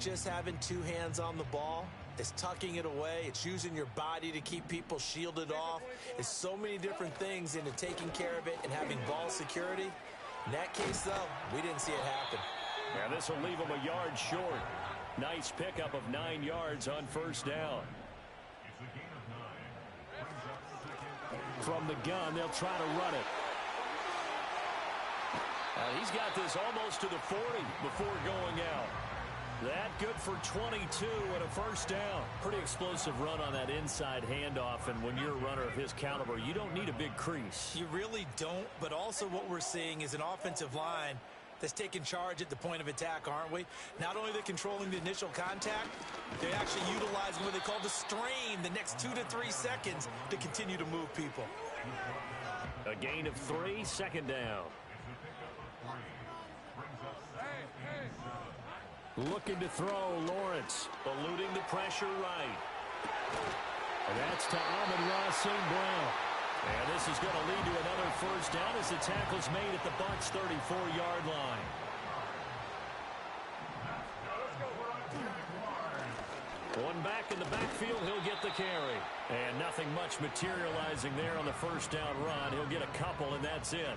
just having two hands on the ball. It's tucking it away. It's using your body to keep people shielded off. It's so many different things into taking care of it and having ball security. In that case, though, we didn't see it happen. Yeah, this will leave him a yard short. Nice pickup of 9 yards on first down. From the gun, they'll try to run it. He's got this almost to the 40 before going out. That good for 22 and a first down. Pretty explosive run on that inside handoff, and when you're a runner of his caliber, you don't need a big crease. You really don't, but also what we're seeing is an offensive line that's taking charge at the point of attack, aren't we? Not only are they controlling the initial contact, they're actually utilizing what they call the strain, the next 2 to 3 seconds to continue to move people. A gain of 3, second down. Looking to throw, Lawrence. Eluding the pressure right. And that's to Amon-Ra St. Brown. And this is going to lead to another first down as the tackle's made at the Bucs' 34-yard line. One back in the backfield, he'll get the carry. And nothing much materializing there on the first down run. He'll get a couple, and that's it.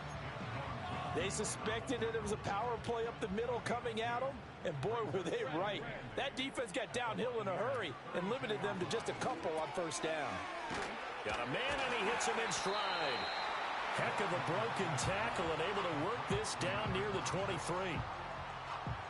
They suspected that it was a power play up the middle coming at them, and boy, were they right. That defense got downhill in a hurry and limited them to just a couple on first down. Got a man, and he hits him in stride. Heck of a broken tackle and able to work this down near the 23.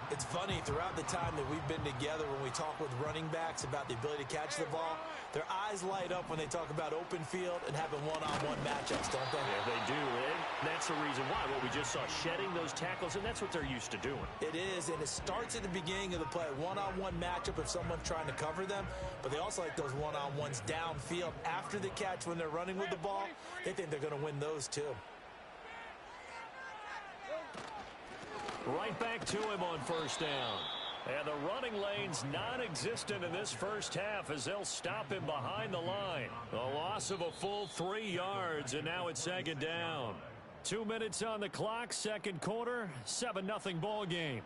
It's funny, throughout the time that we've been together, when we talk with running backs about the ability to catch the ball, their eyes light up when they talk about open field and having one-on-one matchups, don't they? Yeah, they do. And that's the reason why. What we just saw, shedding those tackles, and that's what they're used to doing. It is, and it starts at the beginning of the play. One-on-one matchup if someone's trying to cover them, but they also like those one-on-ones downfield after the catch when they're running with the ball. They think they're going to win those too. Right back to him on first down. And the running lane's non-existent in this first half as they'll stop him behind the line. A loss of a full 3 yards, and now it's second down. 2 minutes on the clock, second quarter, 7-0 ball game.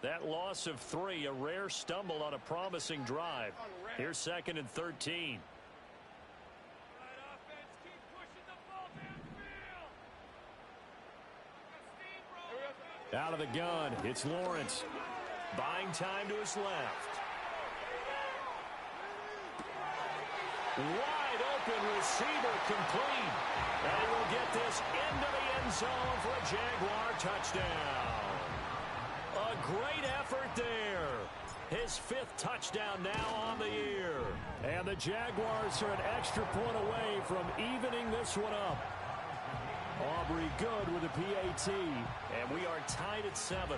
That loss of 3, a rare stumble on a promising drive. Here's second and 13. Out of the gun, it's Lawrence. Buying time to his left. Wide open receiver complete. And he will get this into the end zone for a Jaguar touchdown. A great effort there. His 5th touchdown now on the year. And the Jaguars are an extra point away from evening this one up. Aubrey good with a PAT, and we are tied at 7.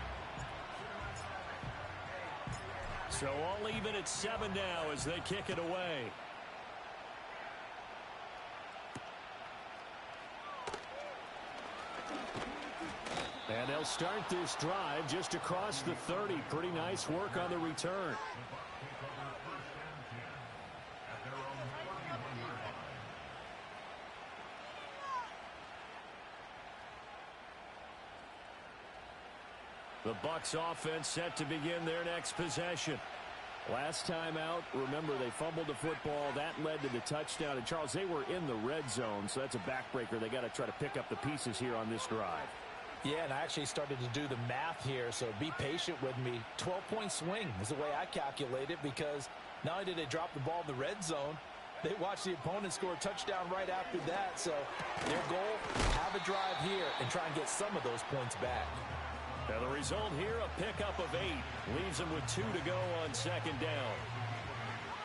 So all even at 7 now as they kick it away. And they'll start this drive just across the 30. Pretty nice work on the return. The Bucs offense set to begin their next possession. Last time out, remember, they fumbled the football. That led to the touchdown. And, Charles, they were in the red zone, so that's a backbreaker. They got to try to pick up the pieces here on this drive. Yeah, and I actually started to do the math here, so be patient with me. 12-point swing is the way I calculate it, because not only did they drop the ball in the red zone, they watched the opponent score a touchdown right after that. So their goal, have a drive here and try and get some of those points back. Now the result here, a pickup of 8. Leaves him with 2 to go on second down.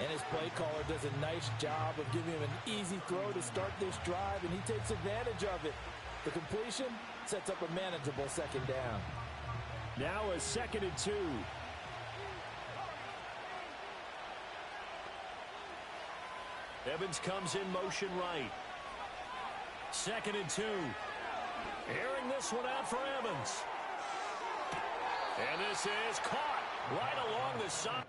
And his play caller does a nice job of giving him an easy throw to start this drive, and he takes advantage of it. The completion sets up a manageable second down. Now a 2nd and 2. Evans comes in motion right. 2nd and 2. Airing this one out for Evans. And this is caught right along the side.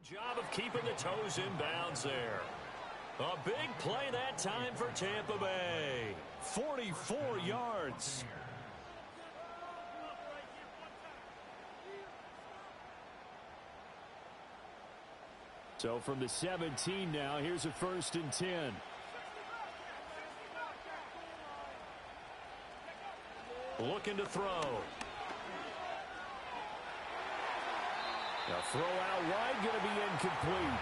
Job of keeping the toes in bounds there. A big play that time for Tampa Bay. 44 yards. So from the 17 now, here's a 1st and 10. Looking to throw. A throw out wide, going to be incomplete.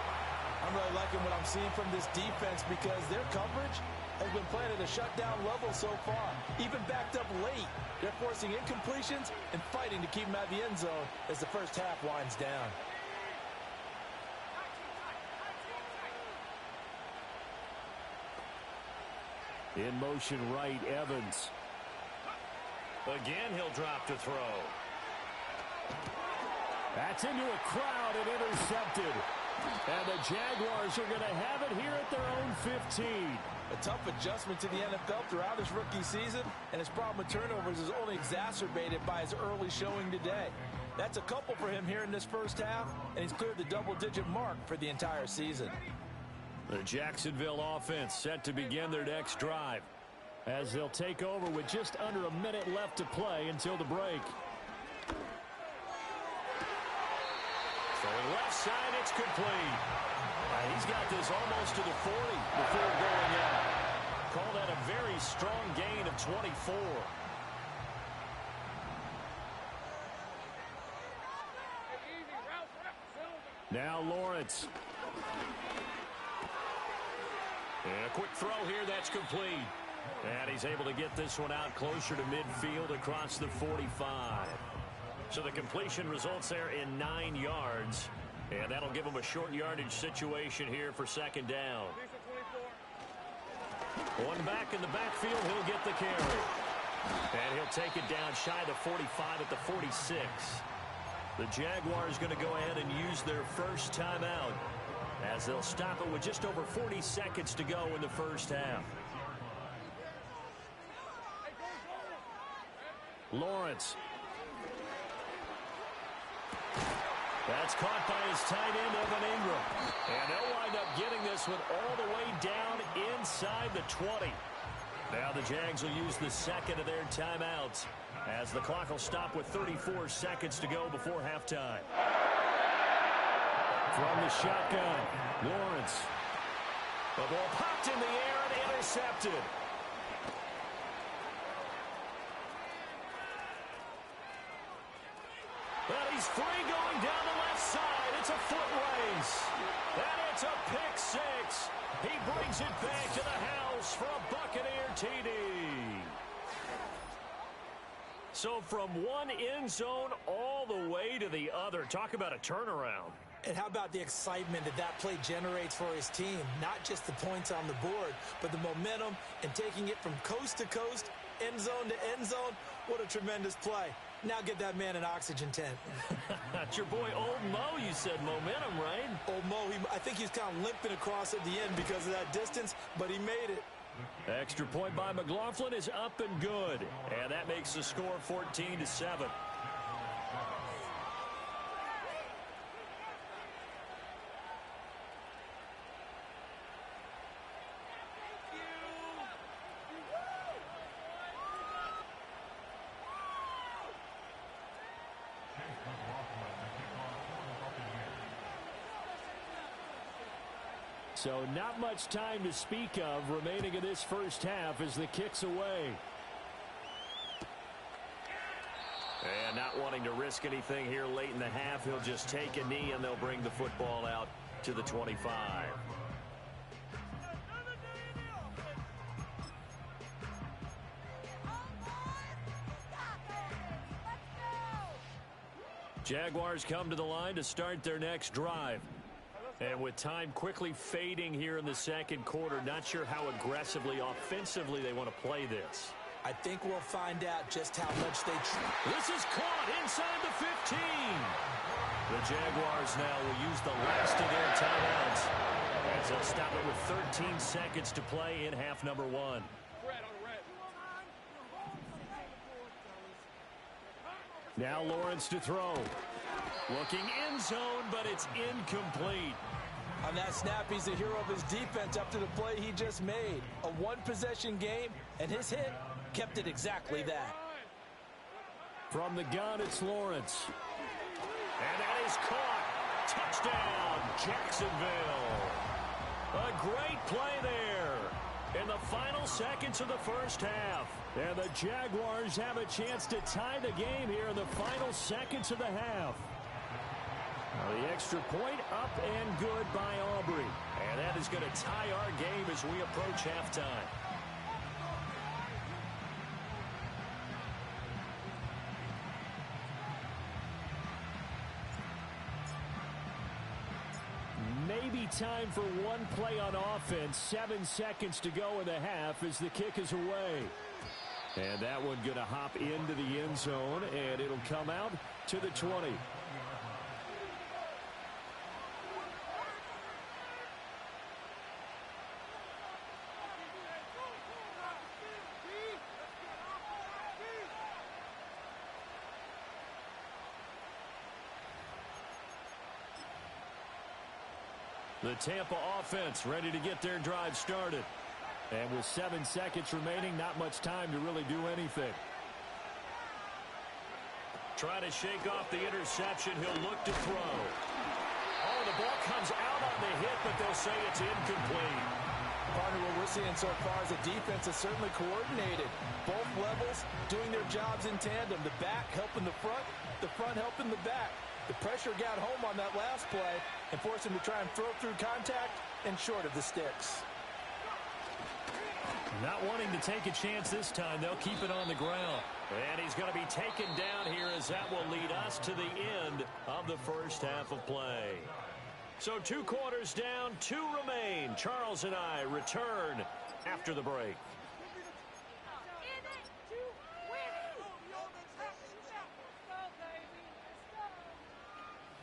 I'm really liking what I'm seeing from this defense because their coverage has been playing at a shutdown level so far. Even backed up late, they're forcing incompletions and fighting to keep them out of the end zone as the first half winds down. In motion right, Evans. Again, he'll drop to throw. That's into a crowd and intercepted. And the Jaguars are going to have it here at their own 15. A tough adjustment to the NFL throughout his rookie season, and his problem with turnovers is only exacerbated by his early showing today. That's a couple for him here in this first half, and he's cleared the double-digit mark for the entire season. The Jacksonville offense set to begin their next drive as they'll take over with just under a minute left to play until the break. Throwing left side, it's complete. He's got this almost to the 40 before going out. Call that a very strong gain of 24. Now Lawrence. And a quick throw here, that's complete. And he's able to get this one out closer to midfield across the 45. So the completion results there in 9 yards. And that'll give him a short yardage situation here for 2nd down. One back in the backfield, he'll get the carry. And he'll take it down shy of the 45 at the 46. The Jaguars going to go ahead and use their first timeout as they'll stop it with just over 40 seconds to go in the first half. Lawrence. That's caught by his tight end, Evan Ingram. And they'll wind up getting this one all the way down inside the 20. Now the Jags will use the second of their timeouts as the clock will stop with 34 seconds to go before halftime. From the shotgun, Lawrence. The ball popped in the air and intercepted. Well, he's free going down the left side. It's a foot race. And it's a pick six. He brings it back to the house for a Buccaneer TD. So from one end zone all the way to the other. Talk about a turnaround. And how about the excitement that that play generates for his team? Not just the points on the board, but the momentum and taking it from coast to coast, end zone to end zone. What a tremendous play. Now get that man an oxygen tent. That's your boy Old Mo. You said momentum, right? Old Mo, I think he's kind of limping across at the end because of that distance, but he made it. Extra point by McLaughlin is up and good. And that makes the score 14-7. So not much time to speak of remaining in this first half as the kick's away. And not wanting to risk anything here late in the half, he'll just take a knee and they'll bring the football out to the 25. Jaguars come to the line to start their next drive. And with time quickly fading here in the second quarter, not sure how aggressively, offensively they want to play this. I think we'll find out just how much they try. This is caught inside the 15. The Jaguars now will use the last of their timeouts as they'll stop it with 13 seconds to play in half number 1. Now Lawrence to throw. Looking end zone, but it's incomplete. On that snap, he's the hero of his defense after the play he just made. A one-possession game, and his hit kept it exactly that. From the gun, it's Lawrence. And that is caught. Touchdown, Jacksonville. A great play there in the final seconds of the first half. And the Jaguars have a chance to tie the game here in the final seconds of the half. The extra point up and good by Aubrey. And that is going to tie our game as we approach halftime. Maybe time for one play on offense. 7 seconds to go in the half as the kick is away. And that one going to hop into the end zone, and it'll come out to the 20. The Tampa offense ready to get their drive started. And with 7 seconds remaining, not much time to really do anything. Trying to shake off the interception. He'll look to throw. Oh, the ball comes out on the hit, but they'll say it's incomplete. Partner, what we're seeing so far is the defense is certainly coordinated. Both levels doing their jobs in tandem. The back helping the front helping the back. The pressure got home on that last play and forced him to try and throw through contact and short of the sticks. Not wanting to take a chance this time, they'll keep it on the ground. And he's going to be taken down here as that will lead us to the end of the first half of play. So 2 quarters down, 2 remain. Charles and I return after the break.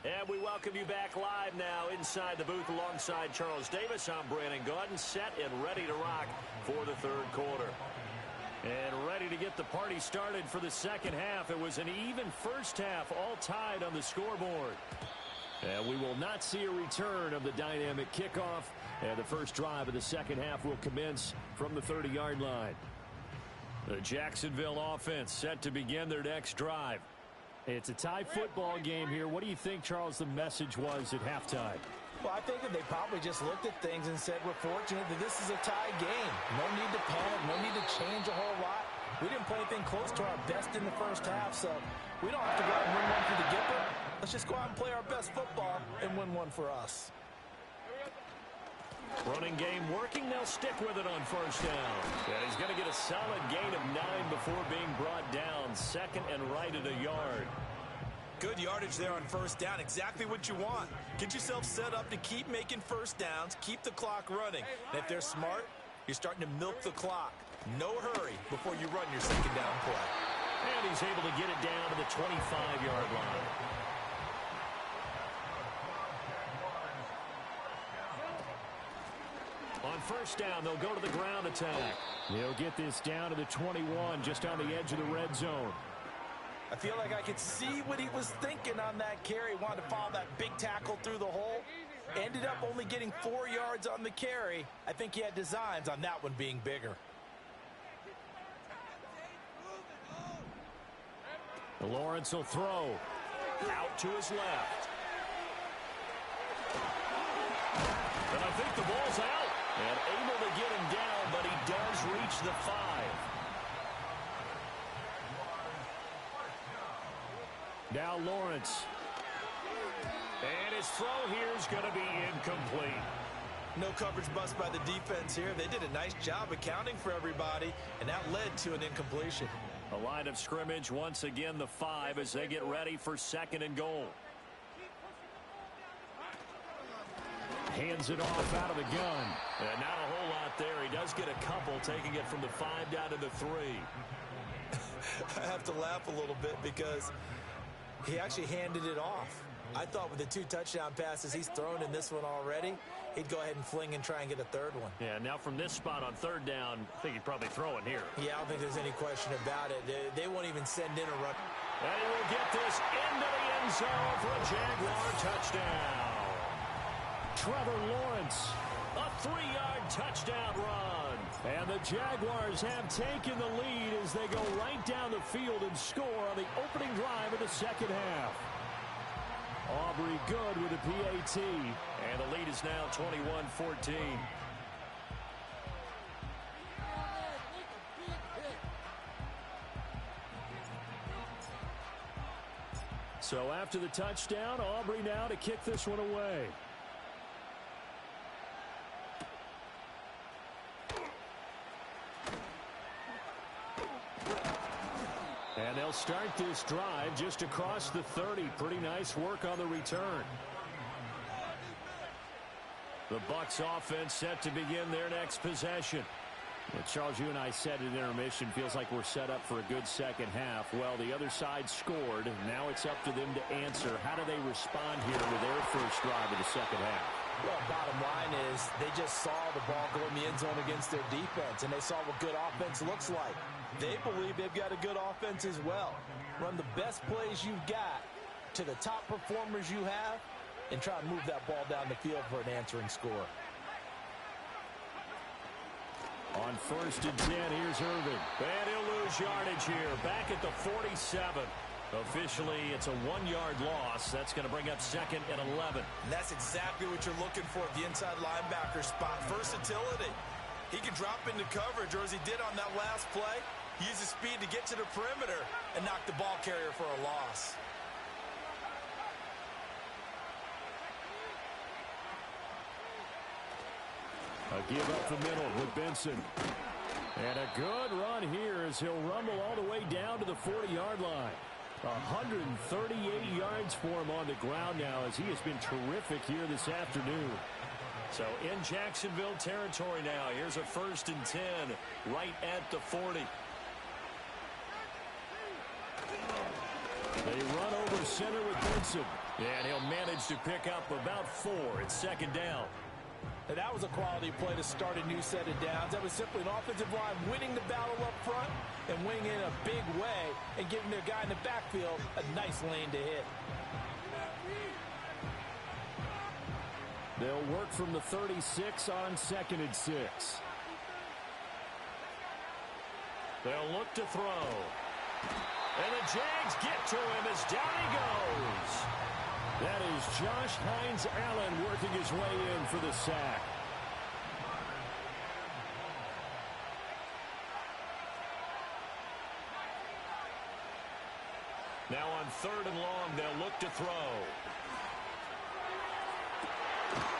And we welcome you back live now inside the booth alongside Charles Davis. I'm Brandon Gaudin, set and ready to rock for the third quarter. And ready to get the party started for the second half. It was an even first half, all tied on the scoreboard. And we will not see a return of the dynamic kickoff. And the first drive of the second half will commence from the 30-yard line. The Jacksonville offense set to begin their next drive. It's a tie football game here. What do you think, Charles, the message was at halftime? Well, I think that they probably just looked at things and said, we're fortunate that this is a tie game. No need to panic, no need to change a whole lot. We didn't play anything close to our best in the first half, so we don't have to go out and win one for the Gipper. Let's just go out and play our best football and win one for us. Running game working. They'll stick with it on first down. And he's going to get a solid gain of 9 before being brought down. Second and right at a yard. Good yardage there on first down. Exactly what you want. Get yourself set up to keep making first downs. Keep the clock running. And if they're smart, you're starting to milk the clock. No hurry before you run your second down play. And he's able to get it down to the 25-yard line. On first down, they'll go to the ground attack. They'll get this down to the 21, just on the edge of the red zone. I feel like I could see what he was thinking on that carry. Wanted to follow that big tackle through the hole. Ended up only getting 4 yards on the carry. I think he had designs on that one being bigger. Lawrence will throw. Out to his left. And I think the ball's out. And able to get him down, but he does reach the 5. Now Lawrence. And his throw here is going to be incomplete. No coverage bust by the defense here. They did a nice job accounting for everybody, and that led to an incompletion. A line of scrimmage, once again the 5 as they get ready for second and goal. Hands it off out of the gun. And not a whole lot there. He does get a couple, taking it from the 5 down to the 3. I have to laugh a little bit because he actually handed it off. I thought with the 2 touchdown passes he's thrown in this one already, he'd go ahead and fling and try and get a third one. Yeah, now from this spot on third down, I think he'd probably throw it here. Yeah, I don't think there's any question about it. They won't even send in a run. And he will get this into the end zone for a Jaguar touchdown. Trevor Lawrence, a 3-yard touchdown run. And the Jaguars have taken the lead as they go right down the field and score on the opening drive of the second half. Aubrey good with a PAT. And the lead is now 21-14. So after the touchdown, Aubrey now to kick this one away. And they'll start this drive just across the 30. Pretty nice work on the return. The Bucs offense set to begin their next possession. Well, Charles, you and I said at intermission, feels like we're set up for a good second half. Well, the other side scored. Now it's up to them to answer. How do they respond here with their first drive of the second half? Well, bottom line is they just saw the ball go in the end zone against their defense, and they saw what good offense looks like. They believe they've got a good offense as well. Run the best plays you've got to the top performers you have and try to move that ball down the field for an answering score. On 1st and 10, here's Irvin. And he'll lose yardage here. Back at the 47. Officially, it's a 1-yard loss. That's going to bring up 2nd and 11. And that's exactly what you're looking for at the inside linebacker spot. Versatility. He can drop into coverage, or as he did on that last play, use his speed to get to the perimeter and knock the ball carrier for a loss. A give up the middle with Benson. And a good run here as he'll rumble all the way down to the 40-yard line. 138 yards for him on the ground now as he has been terrific here this afternoon. So in Jacksonville territory now. Here's a 1st and 10 right at the 40. They run over center with Benson. And he'll manage to pick up about 4. It's 2nd down. And that was a quality play to start a new set of downs. That was simply an offensive line winning the battle up front and winning in a big way and giving their guy in the backfield a nice lane to hit. They'll work from the 36 on 2nd and 6. They'll look to throw. And the Jags get to him as down he goes. That is Josh Hines-Allen working his way in for the sack. Now on 3rd and long, they'll look to throw.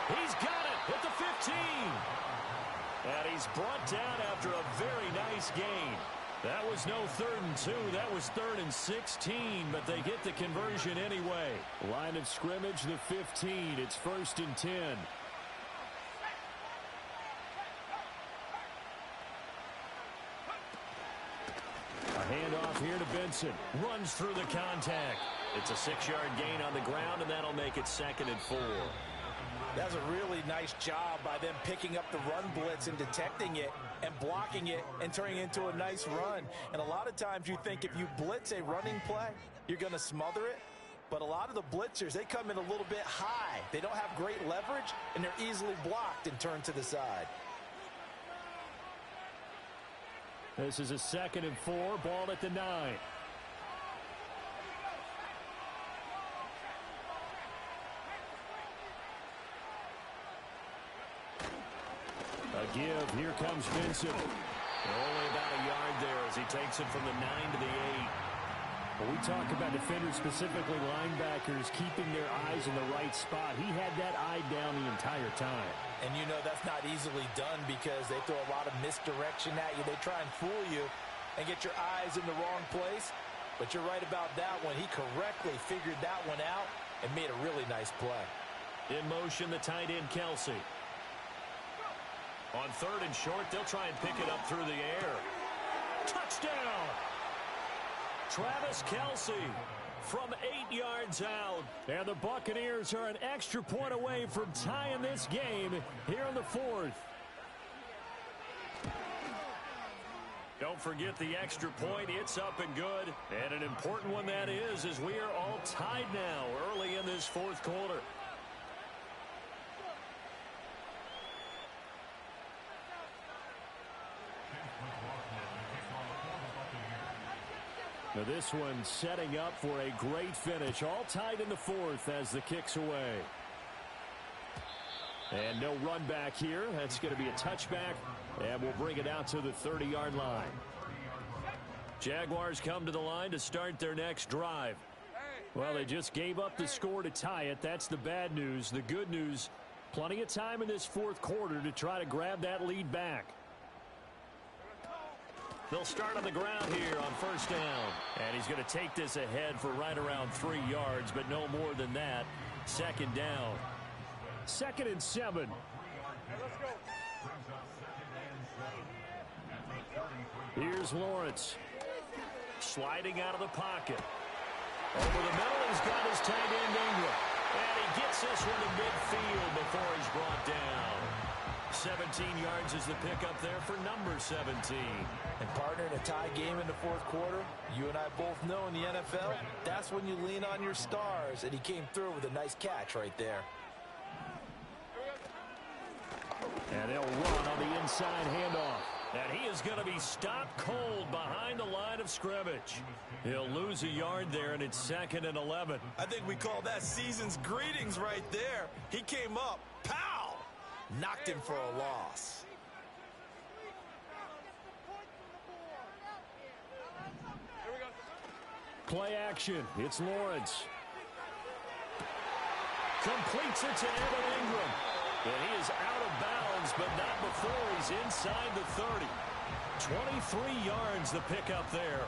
He's got it at the 15. And he's brought down after a very nice gain. That was no 3rd and 2. That was 3rd and 16, but they get the conversion anyway. Line of scrimmage, the 15. It's 1st and 10. A handoff here to Benson. Runs through the contact. It's a 6-yard gain on the ground, and that'll make it 2nd and 4. That was a really nice job by them picking up the run blitz and detecting it and blocking it and turning it into a nice run. And a lot of times you think if you blitz a running play, you're going to smother it. But a lot of the blitzers, they come in a little bit high. They don't have great leverage, and they're easily blocked and turned to the side. This is a 2nd and 4, ball at the 9. A give. Here comes Benson. Only about a yard there as he takes it from the 9 to the 8. When we talk about defenders, specifically linebackers, keeping their eyes in the right spot, he had that eye down the entire time. And you know that's not easily done because they throw a lot of misdirection at you. They try and fool you and get your eyes in the wrong place. But you're right about that one. He correctly figured that one out and made a really nice play. In motion, the tight end, Kelsey. On 3rd and short, they'll try and pick it up through the air. Touchdown! Travis Kelsey from 8 yards out. And the Buccaneers are an extra point away from tying this game here in the 4th. Don't forget the extra point. It's up and good. And an important one that is, as we are all tied now early in this fourth quarter. Now this one setting up for a great finish. All tied in the fourth as the kick's away. And no run back here. That's going to be a touchback. And we'll bring it out to the 30-yard line. Jaguars come to the line to start their next drive. Well, they just gave up the score to tie it. That's the bad news. The good news, plenty of time in this fourth quarter to try to grab that lead back. They'll start on the ground here on first down. And he's going to take this ahead for right around 3 yards, but no more than that. Second down. 2nd and 7. Here's Lawrence. Sliding out of the pocket. Over the middle, he's got his tight end Ingram. And he gets this one to midfield before he's brought down. 17 yards is the pickup there for number 17. And partner, in a tie game in the fourth quarter, you and I both know in the NFL, that's when you lean on your stars. And he came through with a nice catch right there. And they'll run on the inside handoff. And he is going to be stopped cold behind the line of scrimmage. He'll lose a yard there, and it's 2nd and 11. I think we call that season's greetings right there. He came up, pow! Knocked him for a loss. Play action. It's Lawrence. Completes it to Evan Ingram. And he is out of bounds, but not before he's inside the 30. 23 yards the pickup there.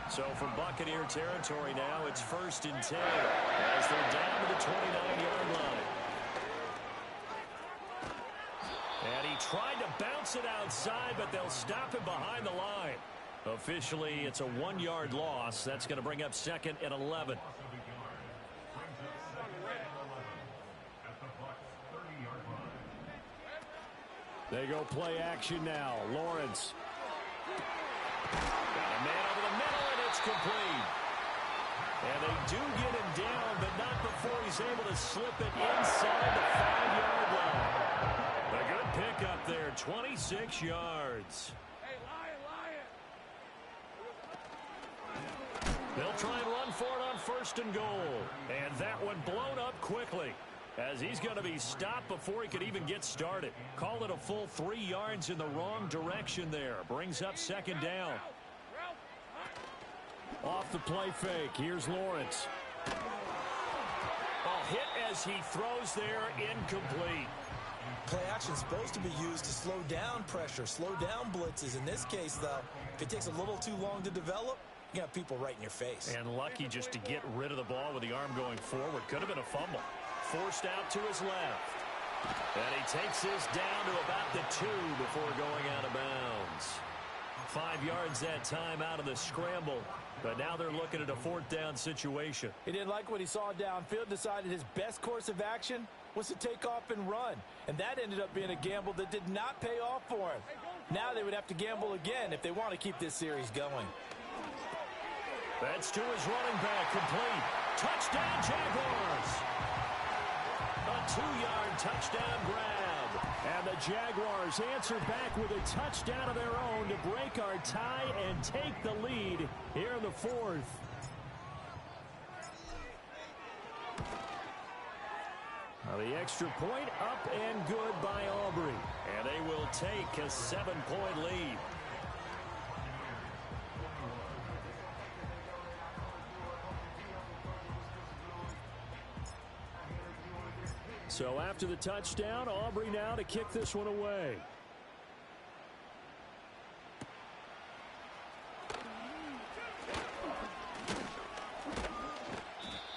So from Buccaneer territory now, it's 1st and 10 as they're down to the 29-yard line. And he tried to bounce it outside, but they'll stop him behind the line. Officially, it's a 1-yard loss. That's going to bring up 2nd and 11. They go play action now. Lawrence. Got a man over the middle, and it's complete. And they do get him down, but not before he's able to slip it inside the 5-yard line. A good pickup there, 26 yards. They'll try and run for it on 1st and goal. And that one blown up quickly, as he's going to be stopped before he could even get started. Call it a full 3 yards in the wrong direction there. Brings up 2nd down. Off the play fake. Here's Lawrence. A hit as he throws there, incomplete. Play action is supposed to be used to slow down pressure, slow down blitzes. In this case, though, if it takes a little too long to develop, you got people right in your face. And lucky just to get rid of the ball with the arm going forward. Could have been a fumble. Forced out to his left. And he takes this down to about the 2 before going out of bounds. 5 yards that time out of the scramble. But now they're looking at a 4th down situation. He didn't like what he saw downfield, decided his best course of action was to take off and run. And that ended up being a gamble that did not pay off for him. Now they would have to gamble again if they want to keep this series going. That's to his running back, complete. Touchdown, Jaguars! A 2-yard touchdown grab. And the Jaguars answer back with a touchdown of their own to break our tie and take the lead here in the 4th. Now the extra point up and good by Aubrey. And they will take a 7-point lead. So after the touchdown, Aubrey now to kick this one away.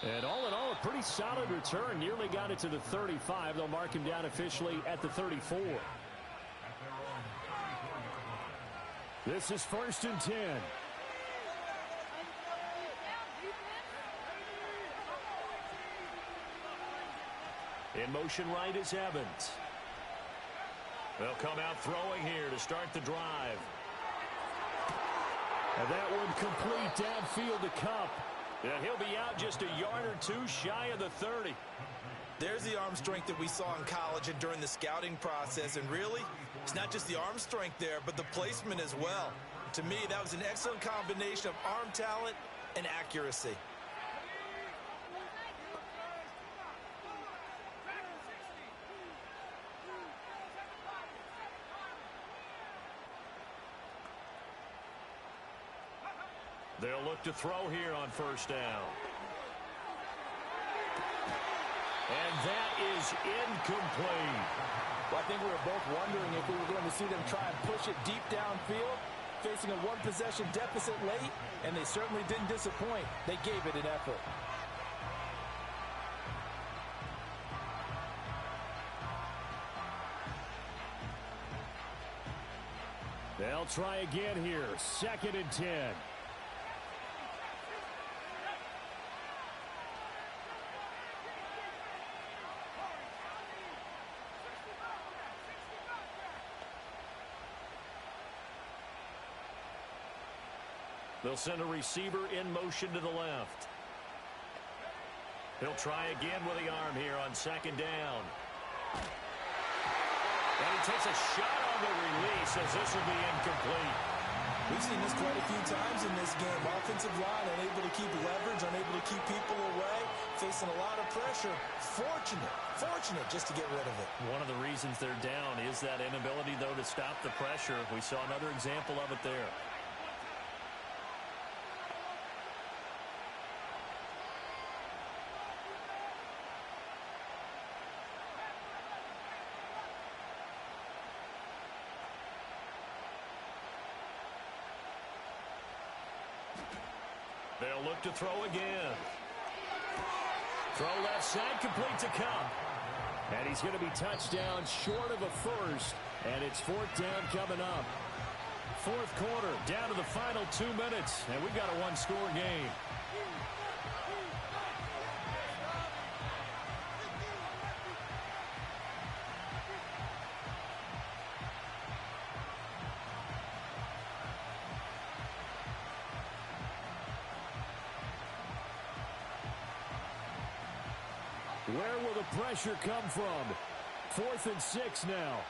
And all in all, a pretty solid return. Nearly got it to the 35. They'll mark him down officially at the 34. This is 1st and 10. In motion right is Evans. They'll come out throwing here to start the drive. And that one complete downfield to Cup. And he'll be out just a yard or two shy of the 30. There's the arm strength that we saw in college and during the scouting process. And really, it's not just the arm strength there, but the placement as well. To me, that was an excellent combination of arm talent and accuracy. They'll look to throw here on first down. And that is incomplete. Well, I think we were both wondering if we were going to see them try and push it deep downfield, facing a one-possession deficit late, and they certainly didn't disappoint. They gave it an effort. They'll try again here. 2nd and 10. They'll send a receiver in motion to the left. He'll try again with the arm here on 2nd down. And he takes a shot on the release as this will be incomplete. We've seen this quite a few times in this game. Offensive line unable to keep leverage, unable to keep people away, facing a lot of pressure. Fortunate just to get rid of it. One of the reasons they're down is that inability, though, to stop the pressure. We saw another example of it there. They'll look to throw again. Throw left side, complete to Cup. And he's going to be touchdown short of a first. And it's 4th down coming up. 4th quarter, down to the final 2 minutes. And we've got a one-score game. Where will the pressure come from? 4th and 6 now.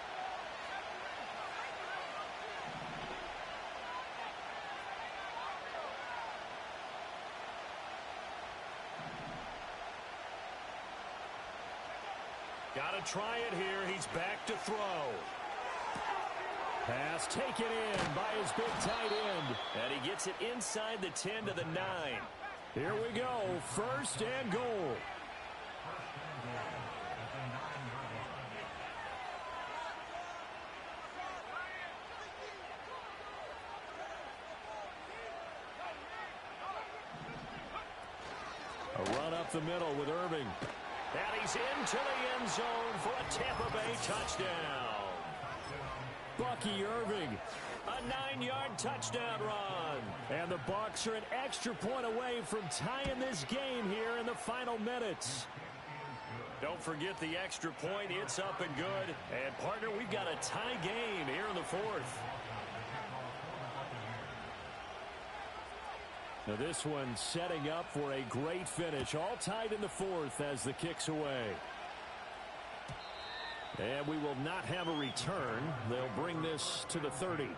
Got to try it here. He's back to throw. Pass taken in by his big tight end. And he gets it inside the 10 to the 9. Here we go. 1st and goal. A run up the middle with Irving. And he's into the end zone for a Tampa Bay touchdown. Bucky Irving, a 9-yard touchdown run. And the Bucs are an extra point away from tying this game here in the final minutes. Don't forget the extra point. It's up and good. And, partner, we've got a tie game here in the 4th. Now this one setting up for a great finish. All tied in the 4th as the kick's away. And we will not have a return. They'll bring this to the 30.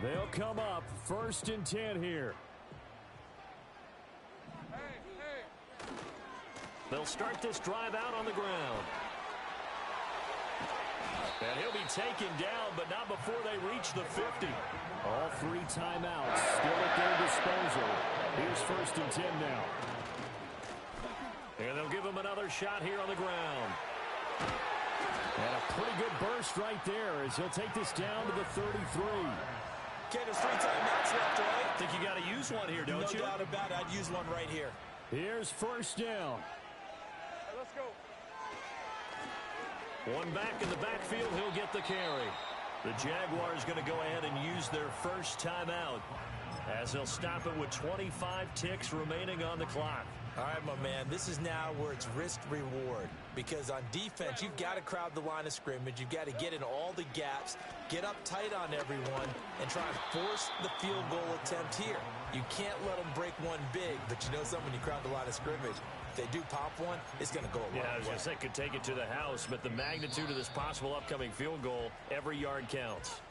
They'll come up 1st and 10 here. They'll start this drive out on the ground. And he'll be taken down, but not before they reach the 50. All 3 timeouts still at their disposal. Here's 1st and 10 now. And they'll give him another shot here on the ground. And a pretty good burst right there as he'll take this down to the 33. Okay, there's 3 timeouts left, right? I think you got to use one here, don't you? No doubt about it. I'd use one right here. Here's 1st down. Let's go. One back in the backfield, he'll get the carry. The Jaguars going to go ahead and use their first timeout as they'll stop it with 25 ticks remaining on the clock. All right, my man, this is now where it's risk-reward, because on defense, you've got to crowd the line of scrimmage. You've got to get in all the gaps, get up tight on everyone, and try and force the field goal attempt here. You can't let them break one big, but you know something, when you crowd the line of scrimmage, if they do pop one, it's going to go a long way. Yeah, I was going to say, could take it to the house, but the magnitude of this possible upcoming field goal, every yard counts.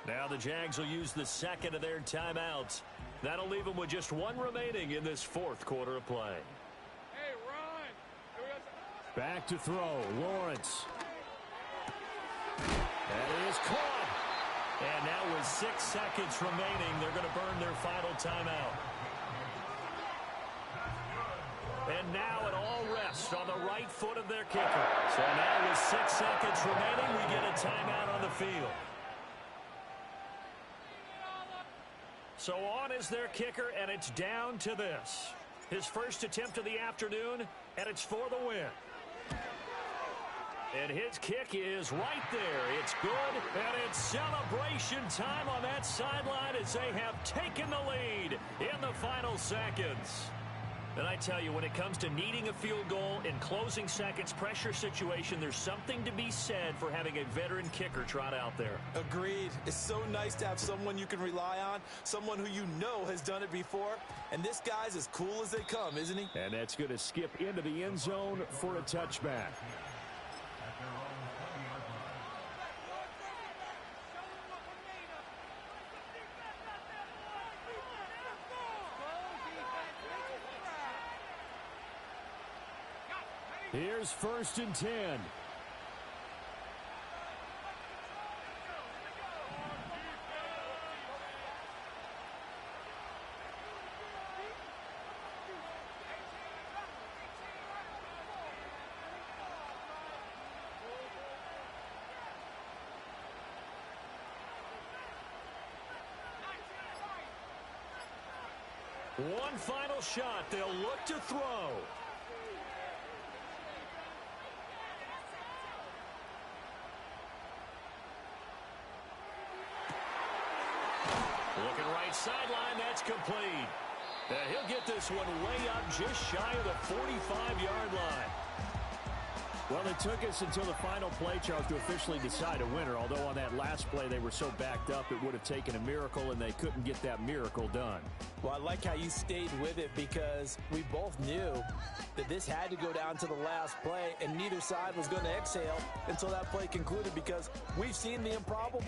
Now the Jags will use the second of their timeouts. That'll leave them with just one remaining in this fourth quarter of play. Hey, Ron. Back to throw, Lawrence. That is caught. And now with 6 seconds remaining, they're going to burn their final timeout. And now it all rests on the right foot of their kicker. So now with 6 seconds remaining, we get a timeout on the field. So on is their kicker, and it's down to this. His first attempt of the afternoon, and it's for the win. And his kick is right there. It's good, and it's celebration time on that sideline as they have taken the lead in the final seconds. And I tell you, when it comes to needing a field goal in closing seconds pressure situation, there's something to be said for having a veteran kicker trot out there. Agreed. It's so nice to have someone you can rely on, someone who you know has done it before. And this guy's as cool as they come, isn't he? And that's going to skip into the end zone for a touchback. Here's 1st and 10. One final shot. They'll look to throw. Looking right sideline, that's complete. He'll get this one way up just shy of the 45-yard line. Well, it took us until the final play, Charles, to officially decide a winner, although on that last play they were so backed up it would have taken a miracle, and they couldn't get that miracle done. Well, I like how you stayed with it, because we both knew that this had to go down to the last play, and neither side was going to exhale until that play concluded, because we've seen the improbable.